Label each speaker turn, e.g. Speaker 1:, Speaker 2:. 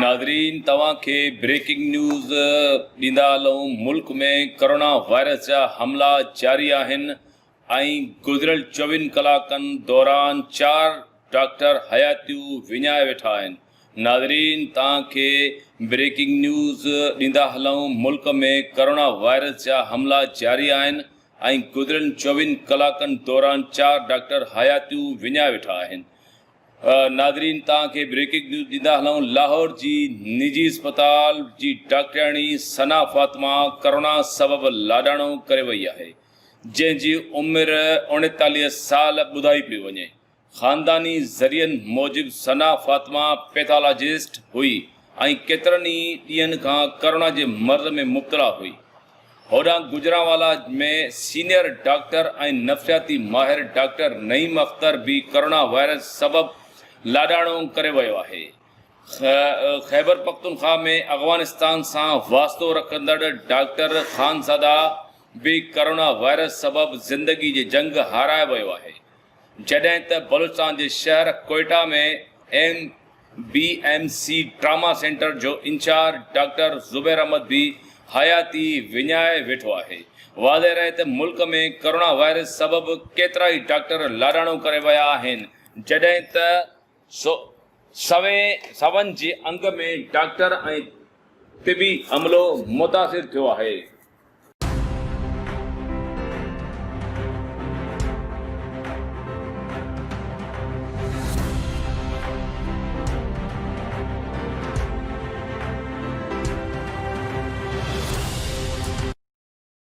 Speaker 1: नाज़रीन तवां खे ब्रेकिंग न्यूज़ ॾींदा हलूं। मुल्क में कोरोना वायरस जा हमला जारी आहिनि ऐं गुज़िरियल 24 कलाकनि दौरान 4 डॉक्टर हयातियूं विञाए वेठा आहिनि। नाज़रीन तव्हां खे ब्रेकिंग न्यूज़ ॾींदा हलूं। मुल्क में कोरोना वायरस जा हमला जारी आहिनि ऐं गुज़िरियल 24 कलाकनि दौरान 4 डॉक्टर हयातियूं विञाए वेठा आहिनि। नाज़रीन तव्हां खे ब्रेकिंग न्यूज़ ॾींदा हलूं। लाहौर जी निजी अस्पताल जी डॉक्टराणी सना फातिमा कोरोना सबबि लाॾाणो करे वई आहे, जंहिंजी उमिरि 39 साल ॿुधाई पई वञे। ख़ानदानी ज़रियनि मूजिबि सना फातिमा पैथोलॉजिस्ट हुई ऐं केतिरनि ई ॾींहंनि खां कोरोना जे मर्ज़ में मुब्तला हुई। होॾां गुजरांवाला में सीनियर डॉक्टर ऐं नफ़सियाती माहिर डॉक्टर नईम अख्तर भी कोरोना वायरस सबबि लाॾाणो करे वियो आहे। ख़ैबर पख्तूनख्वा में अफ़गानिस्तान सां वास्तो रखंदड़ डॉक्टर ख़ानज़ादा भी कोरोना वायरस सबबि ज़िंदगी जी जंग हाराए वियो आहे, जॾहिं त बलूचिस्तान जे शहर कोयटा में MBMC ट्रामा सेंटर जो इंचार्ज डॉक्टर ज़ुबैर अहमद भी हयाती विञाए वेठो आहे। वाज़े रहे त मुल्क में कोरोना वायरस सबबि केतिरा ई डॉक्टर लाॾाणो करे विया आहिनि, जॾहिं त सवनि जे अंग में डॉक्टर ऐं तिबी अमलो मुतासिर थियो आहे।